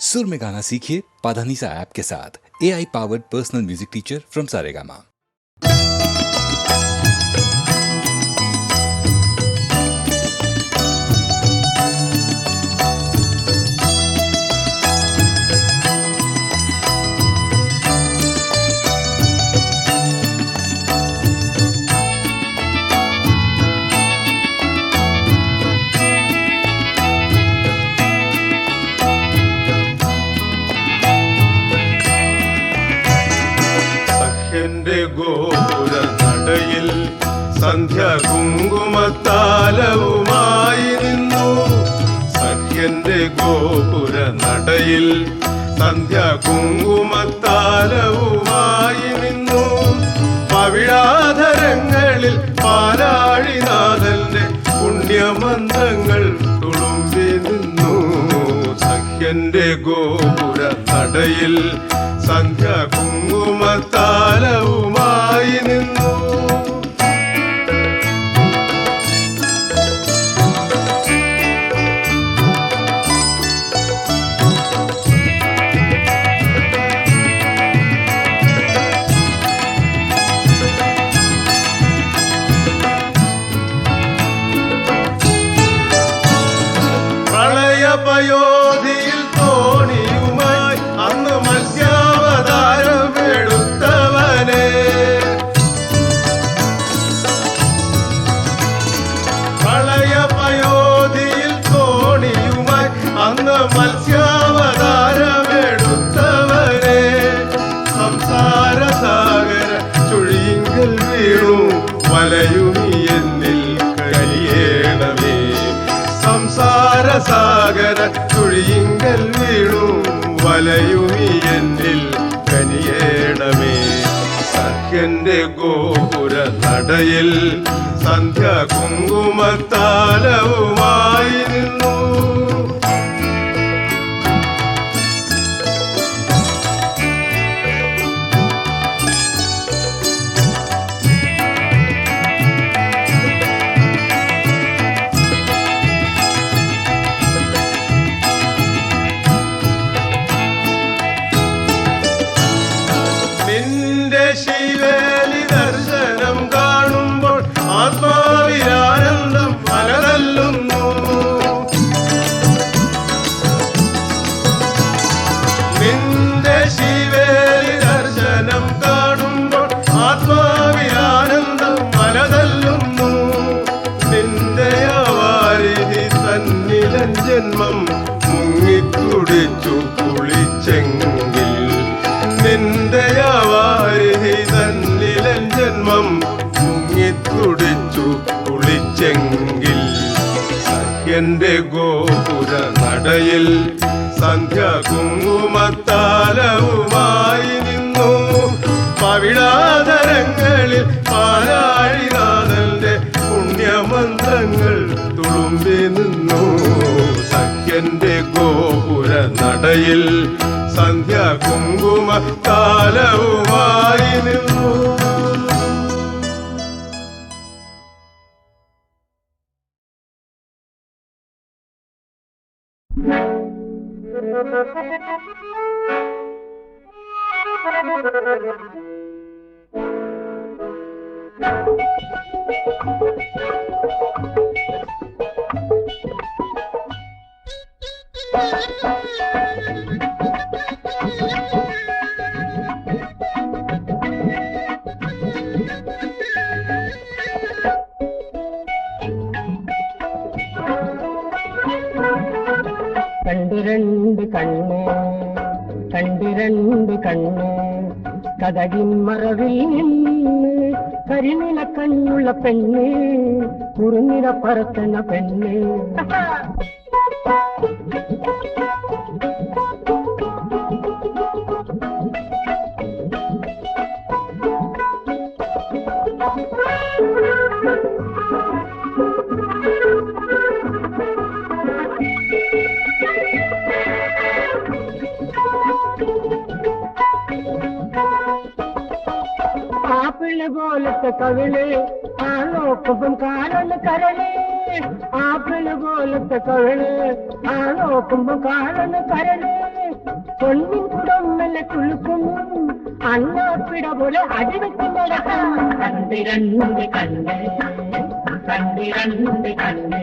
सुर में गाना सीखिए पाधानीसा ऐप के साथ। AI powered personal music teacher from Saregama. ഗോപുര നടയിൽ സന്ധ്യ കുങ്കുമത്താലവുമായി നിന്നു. സഖ്യന്റെ ഗോപുര നടയിൽ സന്ധ്യ കുങ്കുമത്താലവുമായി നിന്നു. പവിഴാധരങ്ങളിൽ പാലാഴിനാഥന്റെ പുണ്യമന്ത്രങ്ങൾ തുളുമ്പി നിന്നു. സഖ്യന്റെ ഗോപുര നടയിൽ സന്ധ്യ കുങ്കുമത്താലവുമായി നിന്നു. പ്രളയപയോധിയിൽ തോണിയുമായി അന്ന് മത്സ്യാവതാരം എടുത്തവനെ. പ്രളയപയോധിയിൽ തോണിയുമായി അന്ന് മത്സ്യാവതാരം എടുത്തവനെ. സംസാര സാഗര ചുഴിയിങ്കൽ വീണു വലയുമി എന്നിൽ കഴിയേണമേ. സംസാര സാഗര ചുഴിയിങ്കൽ വീണു വലയുമി എന്നിൽ കനിയേണമേ. സഖ്യന്റെ ഗോപുര നടയിൽ സന്ധ്യ കുങ്കുമത്താലവുമായി നിന്നു. ശിവേലി ദർശനം കാണുമ്പോൾ ആത്മാവിലാനന്ദം അലതല്ലുന്നു. നിന്റെ ശിവേലി ദർശനം കാണുമ്പോൾ ആത്മാവിലാനന്ദം അലതല്ലുന്നു. നിന്റെ അവാരിധി തന്നിലൻ ജന്മം മുങ്ങിത്തുടിച്ചു കുളിച്ചെങ്കിൽ. നിന്റെ അവാരിധി തന്നിലൻ ജന്മം മുങ്ങിത്തുടിച്ചു കുളിച്ചെങ്കിൽ. സഖ്യന്റെ ഗോപുര നടയിൽ സന്ധ്യ കുങ്കുമത്താലവുമായി നിന്നു. പവിഴാധരങ്ങളിൽ പാലാഴിനാഥന്റെ പുണ്യമന്ത്രങ്ങൾ തുളുമ്പി നിന്നു. സഖ്യന്റെ ഗോപുര നടയിൽ സന്ധ്യ കുങ്കുമത്താലവുമായി നിന്നു. കണ്ടിരണ്ട് കണ്ണ് കണ്ടിരണ്ട് കണ്ണ് കതകിൻ മറവിൽ നിന്ന് കരിനില കണ്ണുള്ള പെണ്ണ് കുറുനിര പറത്തണ പെണ്ണ്. ആപ്പിള് പോലത്തെ കവിള് ആലോക്കപ്പം കാലൊന്ന് കരള്. ആപ്പിള് പോലത്തെ കവിള് ആ നോക്കുമ്പോ കാണുന്ന കരള് പൊന്നിൻ കുടമ്മല കുളുക്കും അന്നാപ്പിട പോലെ അടിവെക്കുന്നട കണ്ടിരണ്ട് കണ്ണ് കണ്ടിരണ്ട് കണ്ണ്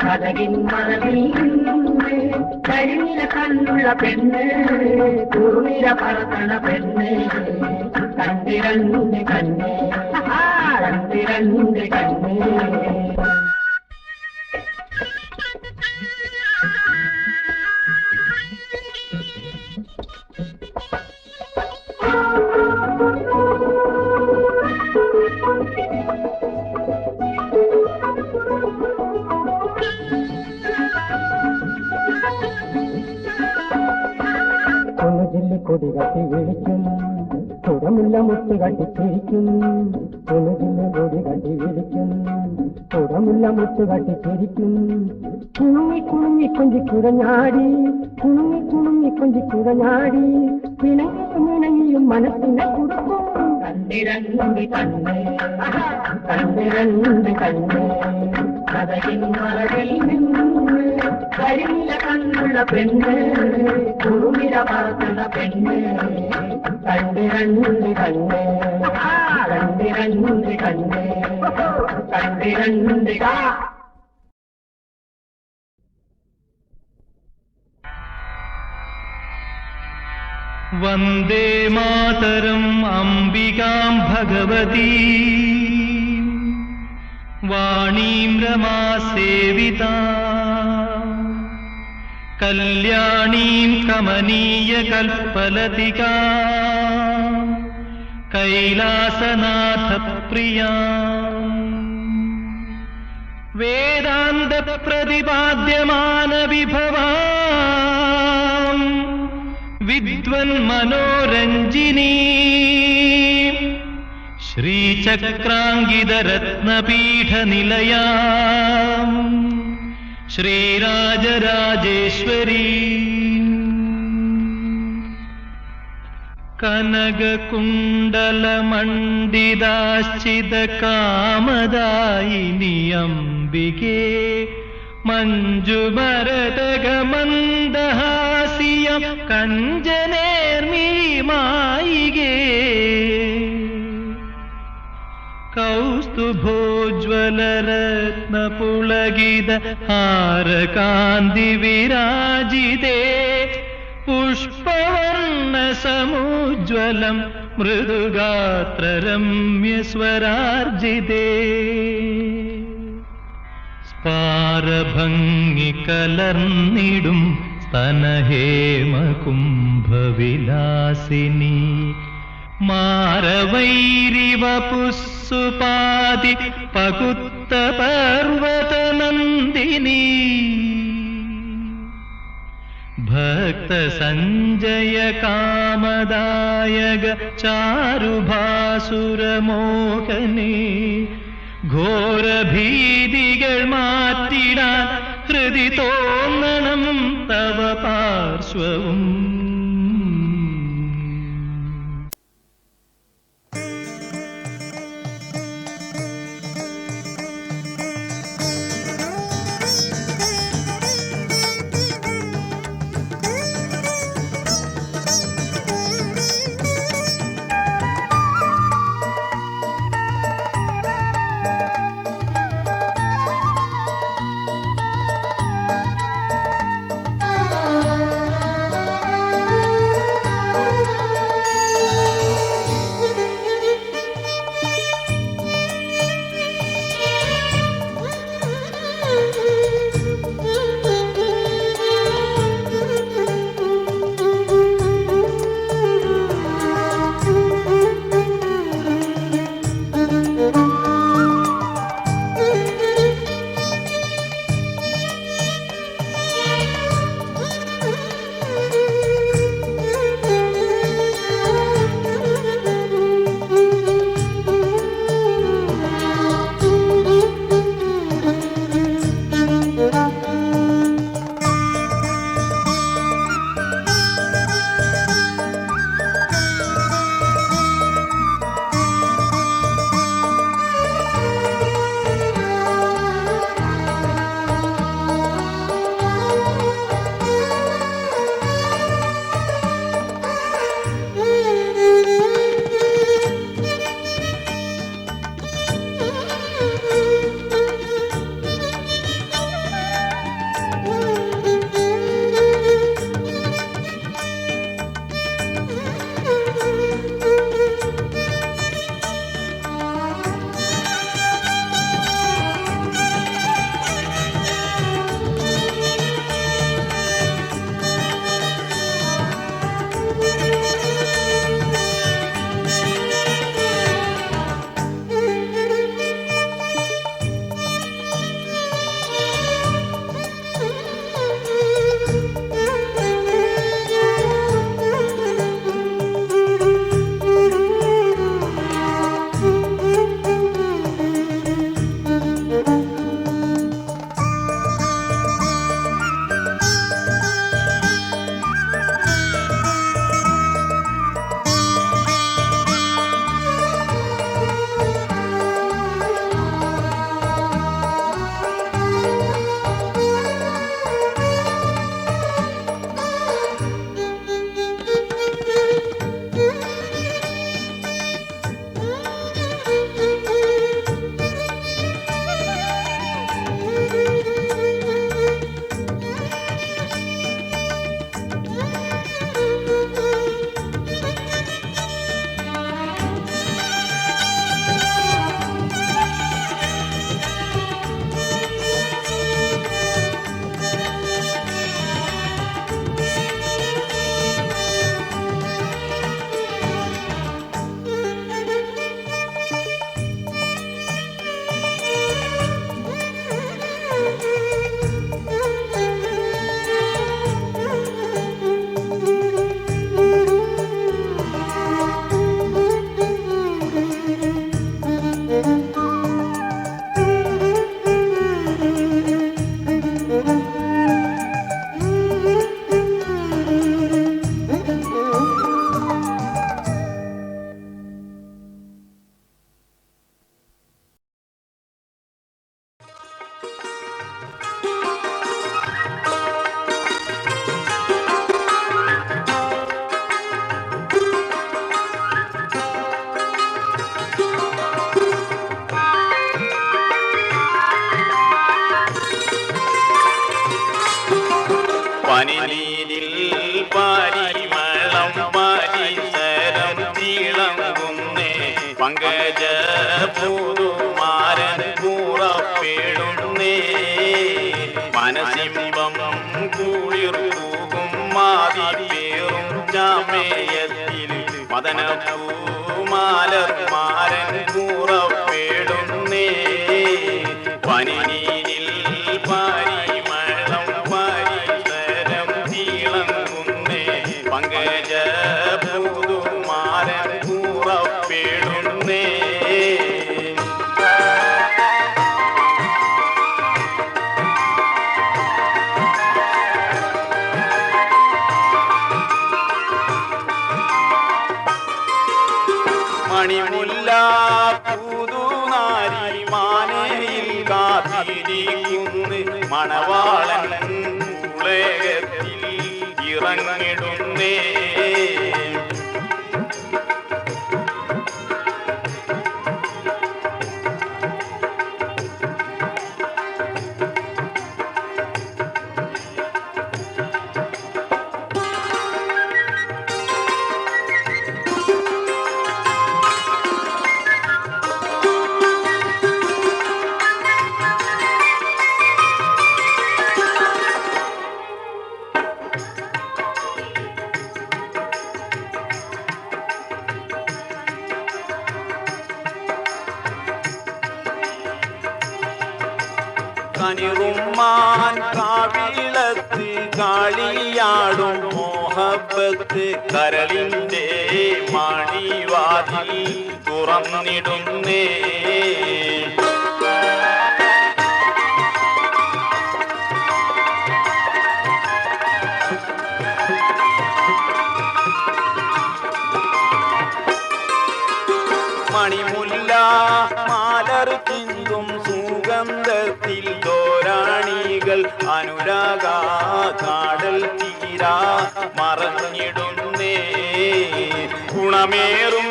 കഥകിൻ മറവിൽ കരിനില കണ്ണുള്ള പെണ്ണ് കുറുനിര പറത്തണ പെണ്ണ് കണ്ടിരണ്ട് കണ്ണ് കണ്ടിരണ്ട് കണ്ണ് കൊടി കട്ടി വിളിക്കും കുടമുള്ള മുത്ത് കട്ടിച്ചിരിക്കും കൊണുജില്ല കൊടി കട്ടി വിളിക്കും കുടമുള്ള മുത്ത് കട്ടിച്ചിരിക്കും കുണുങ്ങി കുണുങ്ങി കൊഞ്ചി കുടഞ്ഞാടി കുണുങ്ങി കുണുങ്ങി കൊഞ്ചി കുടഞ്ഞാടി പിണങ്ങിയും ഇണങ്ങിയും മനസ്സിനെ കൊടുക്കും കണ്ടിരണ്ട് കണ്ണ് കണ്ടിരണ്ട് കണ്ണ് കഥകിൻ മറവിൽ നിന്ന് കരിനില കണ്ണുള്ള പെണ്ണ് കുറുനിര പറത്തുന്ന പെണ്ണ് കണ്ടിരണ്ട് കണ്ണ് കണ്ടിരണ്ട് കണ്ണ് കണ്ടിരണ്ട് വന്ദേ മാതരം അംബികാം ഭഗവതി വാണീം രമാസേവിതാ കല്യാണീം കമനീയ കൽപ്പലതികാ കൈലാസനാഥ പ്രിയാ വേദാന്ത പ്രതിപാദ്യമാന വിഭവാം വിദ്വൻ മനോരഞ്ജിനി ശ്രീചക്രാംഗിതരത്നപീഠ നിലയാ ശ്രീരാജരാജേശ്വരി കനകകുണ്ടലമണ്ഡിതാശ്ചിത കാമദായിനി അംബികേ മഞ്ജുമരതകമന്ദഹാസിയം കഞ്ചനേർമിഴിമായികേ കൗസ്തുഭോജ്വലരത്നപുളകിത ഹാരകാന്തി വിരാജിതേ പുഷ്പവർണ്ണ സമുജ്വലം മൃദുഗാത്രരമ്യസ്വരാർജിതേ സ്പാരഭംഗി കലർന്നിടും സ്തനഹേമകുംഭവിലാസിനി മാരവൈരിവപുസ്സുപാതി പകുത്ത പർവതനന്ദിനി ഭക്ത സഞ്ജയ കാമദായക ചാരുഭാസുരമോഹനേ ഘോരഭീതികൾ മാറ്റിടാൻ ഹൃദി തോന്നണം തവ പാർശ്വവും പുതുമാരൻ കൂറപ്പെടുന്നേ മനസിംബം കുളിർ പൂകും മാതിരേറും ജാമേയത്തിൽ മദനപൂമാലന്മാരൻ കൂറപ്പെടുന്നേ പനിനീരിൽ പാരിമളം പരിസരം തിളങ്ങുന്നേ പങ്കജ പുതുമാരൻ കൂറപ്പെടുന്നേ മണിമുല്ല പുതുനാരി മാനയിൽ കാത്തിരിക്കുന്നു മണവാളൻ ഉളകത്തിൽ ഇറങ്ങിടുന്നേ കനിറുമ്മാൻ കാവിളത്ത് കാളിയാടും മോഹബത്ത് കരളിൻ്റെ മണിവാതിൽ തുറന്നിടുന്നേ മണിമുല്ല മാലർ ചിന്തും സുഗന്ധത്തിൽ തോരാണികൾ അനുരാഗ കാടൽ തീരാ മറഞ്ഞിടുന്നേ ഗുണമേറും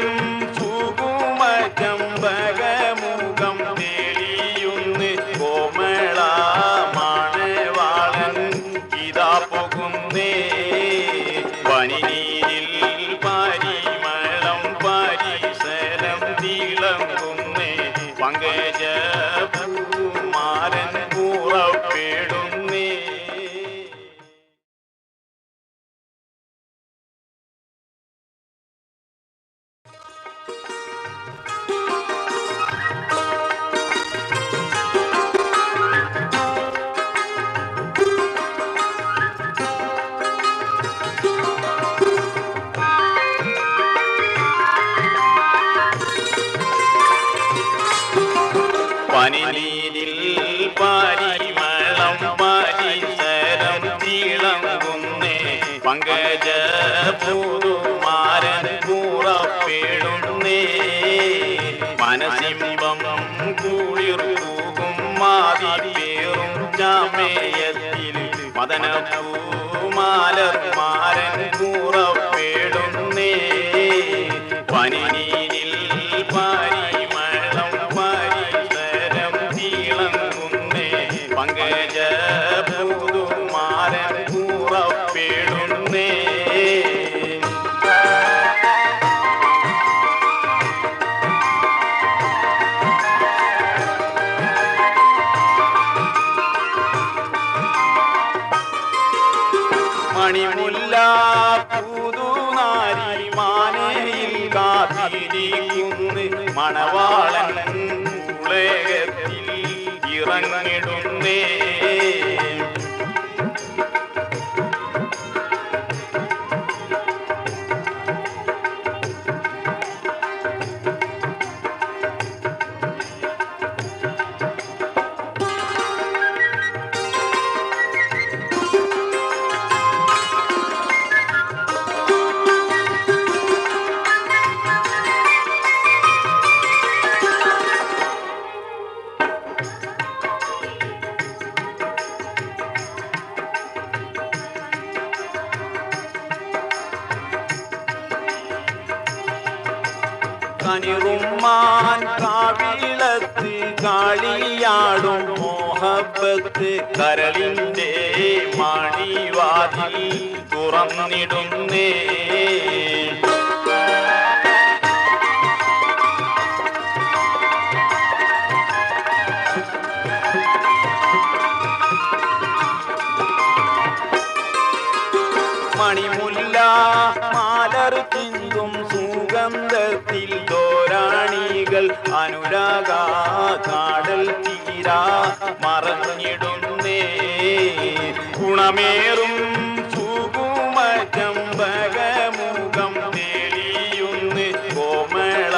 സുകുമ ചമ്പകമുഖം തെളിയുന്ന് കോമള മണവാളൻ ഇതാ പോകുന്നേ പനിനീരിൽ പരിമളം പരിസരം തിളങ്ങുന്നേ പങ്കജ പൂമാരൻ കൂറപ്പെടുന്നേ പനിനീരിൽ പരിമളം പരിസരം തിളങ്ങുന്നേ പങ്കജ പുതുമാരൻ കൂറപ്പെടുന്നേ മനസിംബം കുളിർ പൂകും മാതിരേറും ജാമേയത്തിൽ മദനപൂമാലന്മാരൻ കൂറപ്പെടുന്നേ പനിനീരിൽ പരിമളം പരിസരം തിളങ്ങുന്നേ പങ്കജ പുതുമാരൻ കൂറപ്പെടുന്നേ മണിമുല്ല പുതുനാരി മാനയിൽ കാത്തിരിക്കുന്നു മണവാളൻ ഉളകത്തിൽ ഇറങ്ങിടുന്നേ കനിറുമ്മാൻ കാവിളത്ത് കാളിയാടും മോഹബത്ത് കരളിൻ്റെ മണിവാതിൽ തുറന്നിടുന്നേ മുല്ല മാലർ ചിന്തും സുഗന്ധത്തിൽ തോരാണികൾ അനുരാഗ കാടൽ തീരാ മറഞ്ഞിടുന്നേ ഗുണമേറും സുകുമ ചമ്പകമുഖം തെളിയുന്ന് കോമള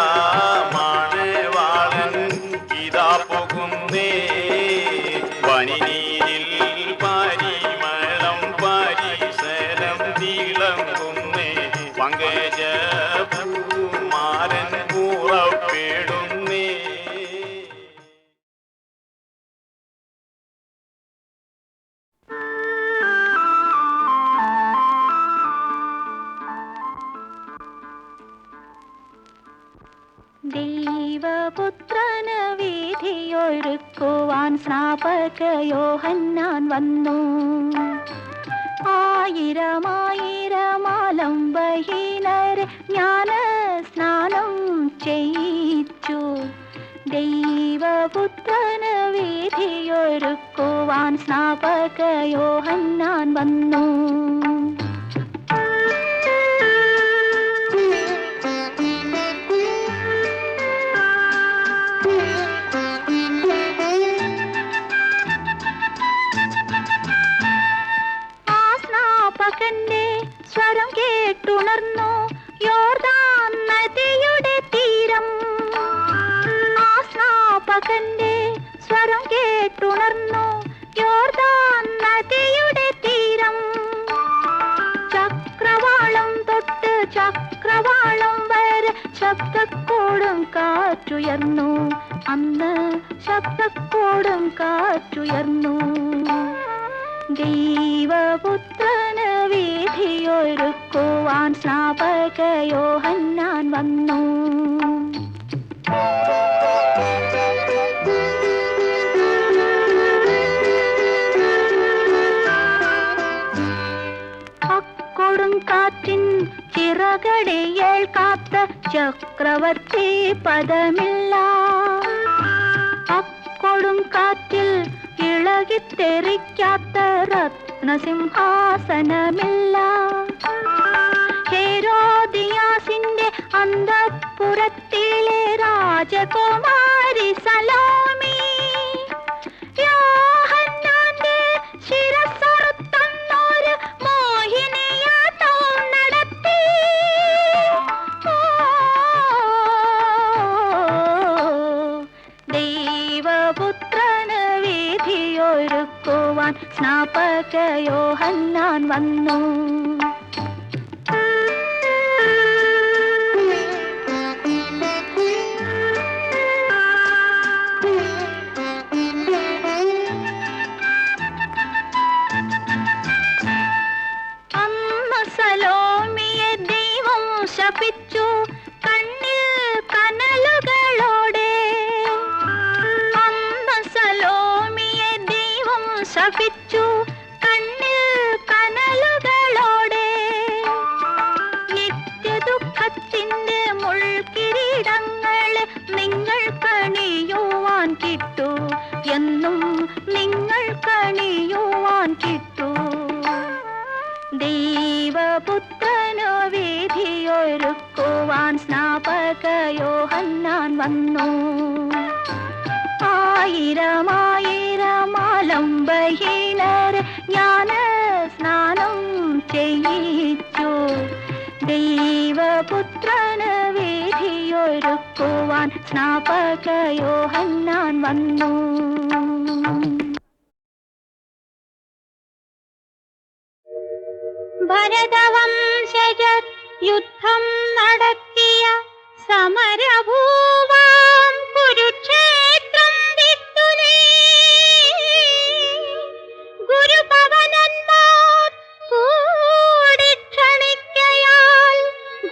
മാണവാളൻ ഇതാ പോകുന്നേ പനിനീരിൽ പരിമളം പരിസരം തിളങ്ങുന്നേ പങ്കജ പൂമാരൻ പുറപ്പെടുന്നേ. ദൈവപുത്രന് വീഥിയൊരുക്കുവാൻ സ്നാപക യോഹന്നാൻ വന്നു. ആയിരമായിരമാലംബഹീനരെ ജ്ഞാന സ്നാനം ചെയ്യിച്ചു. ദൈവപുത്രന് വീഥിയൊരുക്കുവാൻ സ്നാപക യോഹന്നാൻ വന്നു. സ്വരം കേട്ടുണർന്നു യോർദാൻ നദിയുടെ തീരം. ആ സ്നാപകന്റെ സ്വരം കേട്ടുണർന്നു യോർദാൻ നദിയുടെ തീരം. ചക്രവാളം തൊട്ട് ചക്രവാളം വരെ ശബ്ദക്കോടും കാറ്റുയർന്നു. അന്ന് ശബ്ദക്കോടും കാറ്റുയർന്നു. ദൈവപുത്രന് വീഥിയൊരുക്കുവാൻ സ്നാപക യോഹന്നാൻ വന്നു. അക്കൊടും കാറ്റിൻ ചിറകടിയേൽക്കാത്ത ചക്രവർത്തി പദമില്ല. അക്കൊടും കാറ്റിൽ ഇളകിത്തെറിക്കാത്ത രത്നസിംഹാസനമില്ല. ഹെരോദിയാസിന്റെ അന്തഃപുരത്തിലെ രാജകുമാരി സലോമി യോഹന്നാന്റെ ശിരസ്സറുത്തന്നൊരു മോഹിനിയാട്ടം നടത്തി. ദൈവപുത്രന് വീഥിയൊരുക്കുവാൻ സ്നാപക യോഹന്നാൻ വന്നു. അന്ന് സലോമിയെ ദൈവം ശപിച്ചു കണ്ണിൽ കനലുകളോടെ. അന്ന് സലോമിയെ ദൈവം ശപിച്ചു കണ്ണിൽ കനലുകളോടെ. നിത്യദുഃഖത്തിന്റെ മുൾക്കിരീടങ്ങളെ നിങ്ങൾ കണിയുവാൻ കിട്ടു. എന്നും നിങ്ങൾ കണിയുവാൻ കിട്ടു. ദൈവപുത്രനു വീഥിയൊരുക്കുവാൻ സ്നാപക യോഹന്നാൻ വന്നു. ആയിരമായിരമാലംബഹീനരെ ജ്ഞാന സ്നാനം ചെയ്യിച്ചു. ദൈവപുത്രന് വീഥിയൊരുക്കുവാൻ സ്നാപക യോഹന്നാൻ വന്നു. ഭരതവംശജർ യുദ്ധം നടത്തിയ സമരഭൂവാം കുരുക്ഷേത്രം വിട്ടുനേ. ഗുരുപവനന്മാർ കൂടി ക്ഷണിക്കയാൽ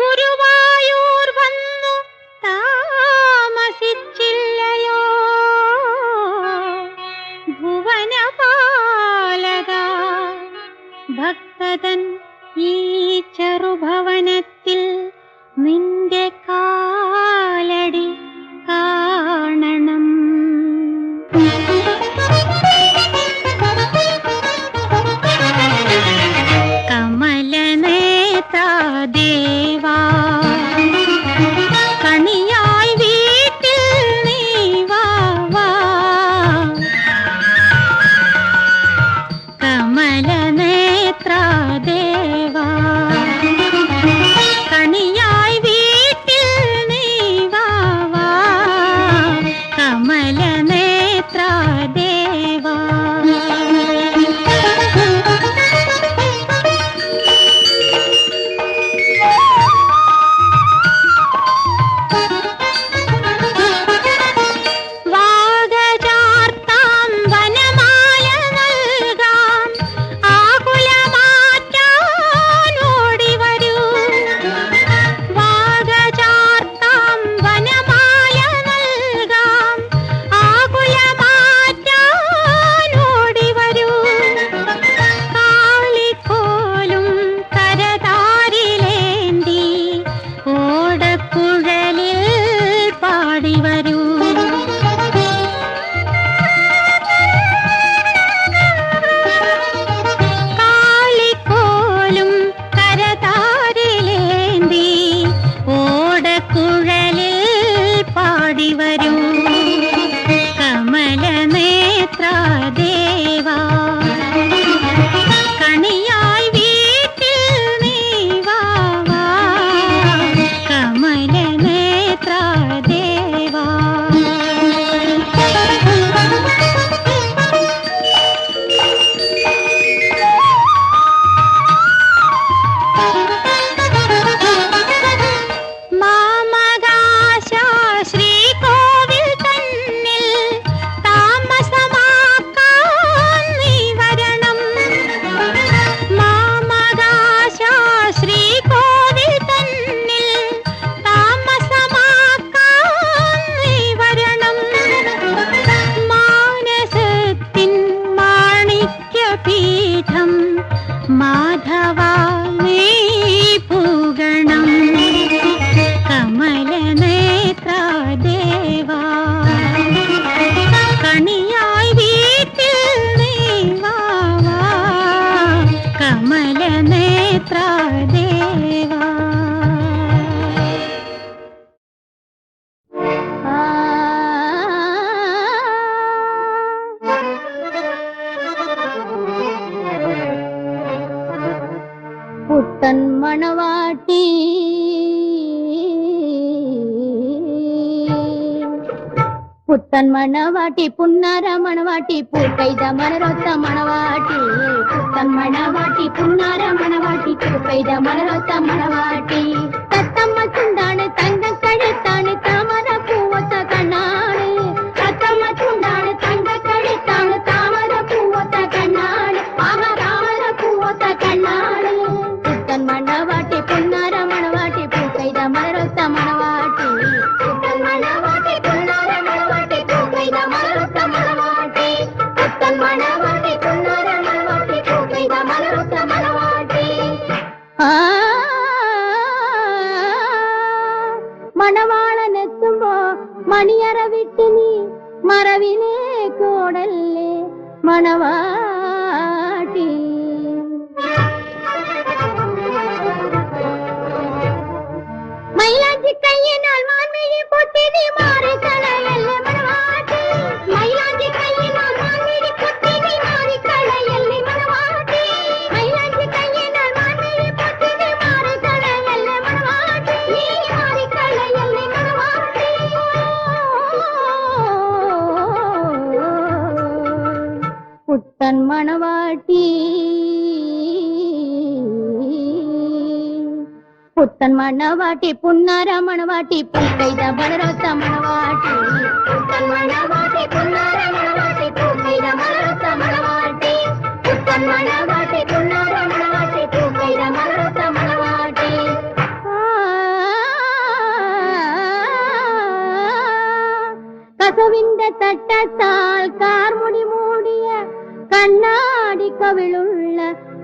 ഗുരുവായൂർ വന്നു താമസിച്ചില്ലയോ. ഭുവനപാലക ഭക്തൻ ഈ ചെറുഭവനത്തിൽ നിന്റെ കാലടി കാണണം. കമലനേത്ര നേത്രാദേവാ കണിയായി വീട്ടിൽ നീ വാ വാ കമല നേത്രാദേവാ കണിയായി വീട്ടിൽ നീ വാ വാ കമല നേത്രാദേവാ വാഗചാർത്താം വനമാല നൽകാം ആകുലമാറ്റാൻ ഓടി വരൂ വാഗചാർത്താം വനമാല നൽകാം ആകുലമാറ്റാൻ ഓടി വരൂ കാളിക്കോലും കരതാരിലേന്തി ഓടക്കുഴലിൽ പാടി വരൂ കാളിക്കോലും കരതാരിലേന്തി ഓടക്കുഴലിൽ പാടി വരൂ കമല നേത്രാദേവാ കണിയായി വീട്ടിൽ നീ വാ വാ കമല നേത്രാദേവാ മാമകാശ ശ്രീകോവിൽ തന്നിൽ താമസമാക്കാൻ നീ വരണം മാമകാശ ശ്രീകോവിൽ തന്നിൽ താമസമാക്കാൻ നീ വരണം മാനസത്തിൻ മാണിക്യപീഠം മാധവ നീ പൂഗണം കമല നേത്രാദേവാ കണിയായി വീട്ടിൽ നീ വാ വാ കമല നേത്രാദേവാ പുത്തൻ മണവാട്ടി പുത്തൻ മണവാട്ടി പുന്നാര മണവാട്ടി പൂക്കൈത മണരൊത്ത മണവാട്ടി പുത്തൻ മണവാട്ടി പുന്നാര മണവാട്ടി പൂക്കൈത മണരൊത്ത മണവാട്ടി തത്തമ്മ ചുണ്ടാണ് തങ്കക്കഴുത്താണ് താമര പൂവത്ത കണ്ണാണ് തത്തമ്മ ചുണ്ടാണ് തങ്കക്കഴുത്താണ് താമര പൂവത്ത കണ്ണാണ് ആഹാ താമര പൂവത്ത കണ്ണാണ് പുത്തൻ മണവാട്ടി പുന്നാര മണവാട്ടി പൂക്കൈത മണരൊത്ത മണവാട്ടി പുത്തൻ മണവാട്ടി പുന്നാര മണവാട്ടി പൂക്കൈത മണരൊത്ത മണവാട്ടി പുത്തൻ മണവാട്ടി പുന്നാര മണവാട്ടി പൂക്കൈത മണരൊത്ത മണവാട്ടി മണവാളനെത്തുമ്പോ മണിയറ വിട്ട് നീ മറവിലേ കോടല്ലേ മണവാട്ടി മൈലാഞ്ചി കയ്യിനാൽ മാൻമിഴി പൊട്ടി നീ മാറിക്കളയല്ലേ മണവാട്ടി മൈലാഞ്ചി കയ്യിനാൽ മാൻമിഴി പൊട്ടി നീ മാറിക്കളയല്ലേ മണവാട്ടി മൈലാഞ്ചി കയ്യിനാൽ മാൻമിഴി പൊട്ടി നീ മാറിക്കളയല്ലേ മണവാട്ടി നീ മാറിക്കളയല്ലേ മണവാട്ടി പുത്തൻ മണവാട്ടി പുത്തൻ മണവാട്ടി പുന്നാര മണവാട്ടി പൂക്കൈത മണരൊത്ത മണവാട്ടി പുത്തൻ മണവാട്ടി പുന്നാര മണവാട്ടി പൂക്കൈത മണരൊത്ത മണവാട്ടി പുത്തൻ മണവാട്ടി പുന്നാര മണവാട്ടി പൂക്കൈത മണരൊത്ത മണവാട്ടി കസവിന്റെ തട്ടത്താൽ കാർമുടി മൂടിയ കണ്ണാടി കവിളുള്ള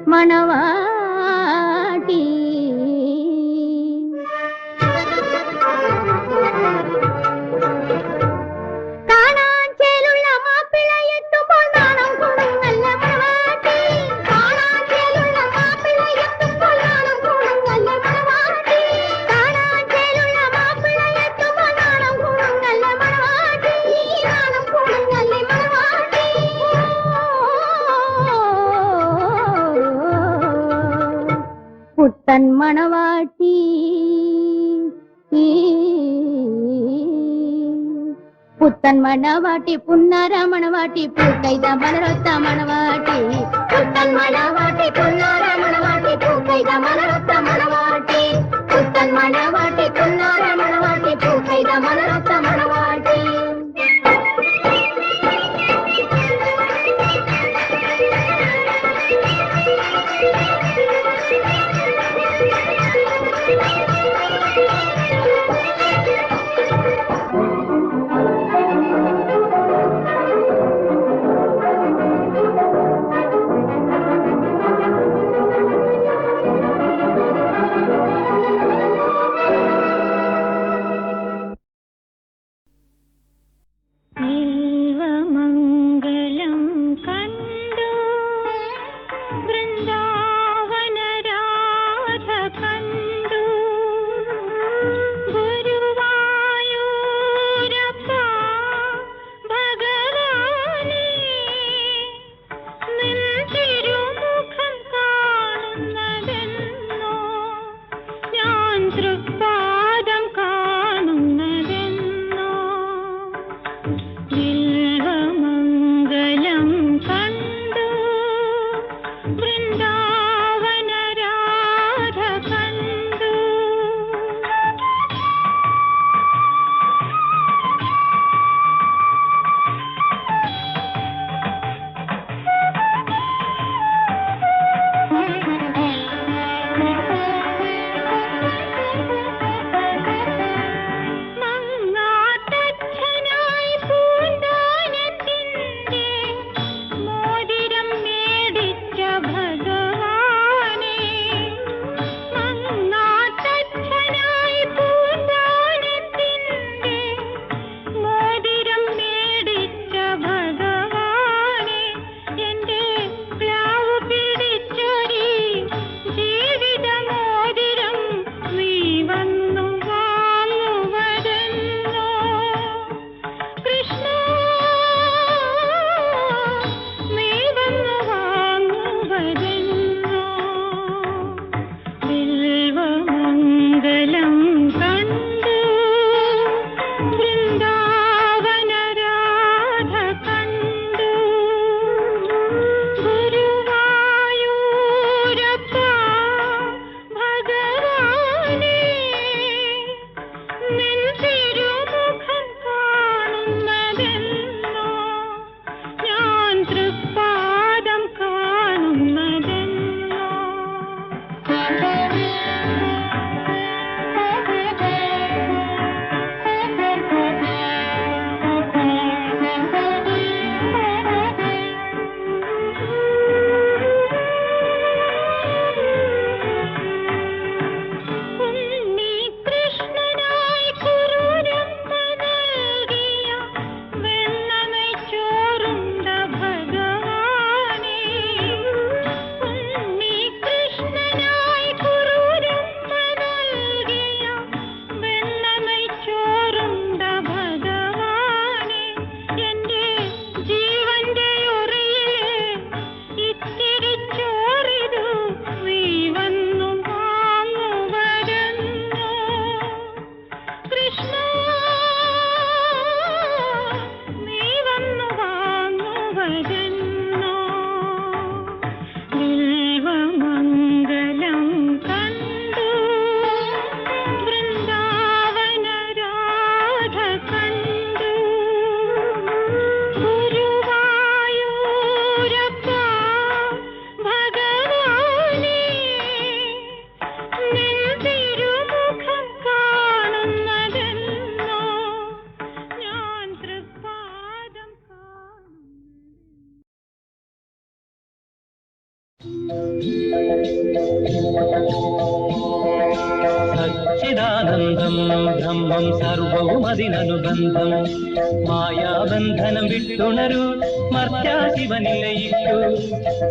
മണവാട്ടി കാണാൻ ചേലുള്ള മാപ്പിളയെത്തുമ്പോൾ നാണം കൊടുങ്ങല്ല മണവാട്ടി കാണാൻ ചേലുള്ള മാപ്പിളയെത്തുമ്പോൾ നാണം കൊടുങ്ങല്ല പുത്തൻ മണവാട്ടി പുത്തൻ മണവാട്ടി പുന്നാര മണവാട്ടി പൂക്കൈത മലരൊത്ത മണവാട്ടി പുത്തൻ മണവാട്ടി പുന്നാര മണവാട്ടി പൂക്കൈത മലരൊത്ത മണവാട്ടി പുത്തൻ മണവാട്ടി പുന്നാര മണവാട്ടി പൂക്കൈത മലരൊത്ത മണവാട്ടി സച്ചിദാനന്ദം ബ്രഹ്മം സർവവും അതിനനുബന്ധം മായാബന്ധനം വിട്ടുണരൂ മർത്യാശിവനിലയിട്ടു.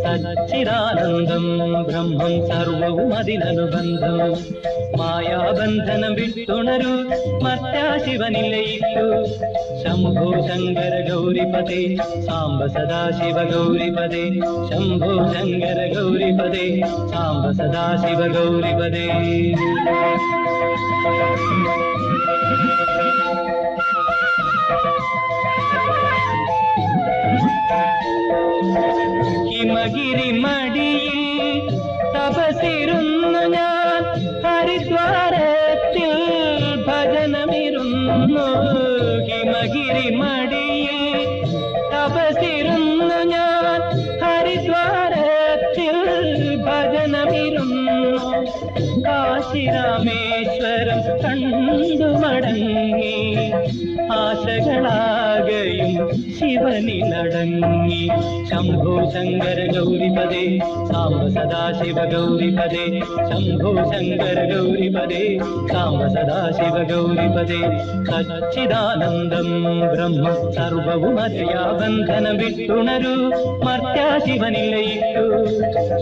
സച്ചിദാനന്ദം ബ്രഹ്മം സർവവും അതിനനുബന്ധം. മായാബന്ധനം വിട്ടുണരൂ മർത്യാശിവനിലയിട്ടു. ശംഭോ ശങ്കര ഗൗരിപദേ സാംബ സദാശിവ ഗൗരിപദേ. ശംഭോ ശങ്കര ഗൗരിപദേ സാംബ സദാശിവ ഗൗരിപദേ. ഹിമഗിരി മടിയിൽ തപസിരുന്നു ഞാൻ, ഹരിദ്വാരത്തിൽ ഭജനമിരുന്നു. ഹിമഗിരി മടിയിൽ തപസിരുന്നു ഞാൻ, ഹരിദ്വാരത്തിൽ ഭജനമിരുന്നു. കാശിരാമേശ്വരം കണ്ടു മടങ്ങി, ആശകളാകയും ശിവനിലടങ്ങി. ശംഭോ ശങ്കര ഗൗരിപദേ സാംബ സദാശിവ ഗൗരിപദേ. ശംഭോ ശങ്കര ഗൗരിപദേ സാംബ സദാശിവ ഗൗരിപദേ. സച്ചിദാനന്ദം ബ്രഹ്മ സർവവും അജയാബന്ധനം വിട്ടുണരൂ മർത്യാശിവനിലയിട്ടു.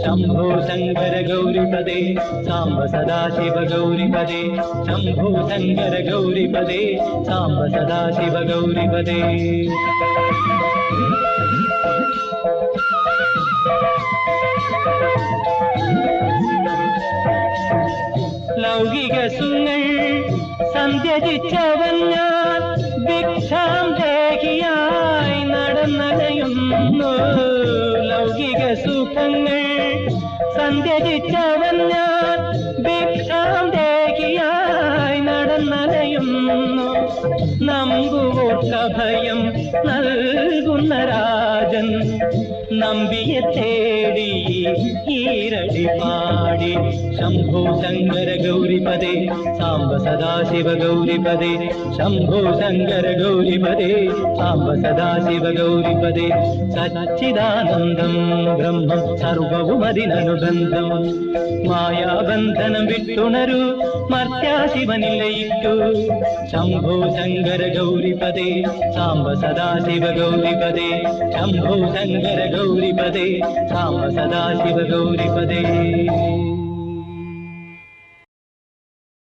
ശംഭോ ശങ്കര ഗൗരിപദേ സാംബ സദാശിവ ഗൗരിപദേ. ശംഭോ ശങ്കര ഗൗരിപദേ സാംബ സദാശിവ ഗൗരിപദേ. ലൗകിക സുങ്ങൾ സന്ധ്യജിച്ചവൻ ഞാൻ, ഭിക്ഷാം ദേഹിയായി നടന്നലയുന്നു. ലൗകിക സുഖങ്ങൾ സന്ധ്യജിച്ചവൻ ഞാൻ, ഭിക്ഷാം ദേഹിയായി നടന്നലയുന്നു. നമ്പുവോട്ടഭയം നൽകുന്ന രാജൻ, നമ്പിയെ തേടി ഈരടി പാടി. ശംഭോ ശങ്കര ഗൗരിപദേ സാംബ സദാശിവ ഗൗരിപദേ. ശംഭോ ശങ്കര ഗൗരിപദേ സാംബ സദാശിവ ഗൗരിപദേ. സച്ചിദാനന്ദം ബ്രഹ്മം സർവവും അതിനനുബന്ധം. മായാബന്ധനം വിട്ടുണരൂ മർത്യാശിവനിലയിട്ടു. ശംഭോ ശങ്കര ഗൗരിപദേ സാംബ സദാശിവ ഗൗരിപദേ. ശംഭോ ശങ്കര ഗൗരിപദേ സാംബ സദാശിവ ഗൗരിപദേ.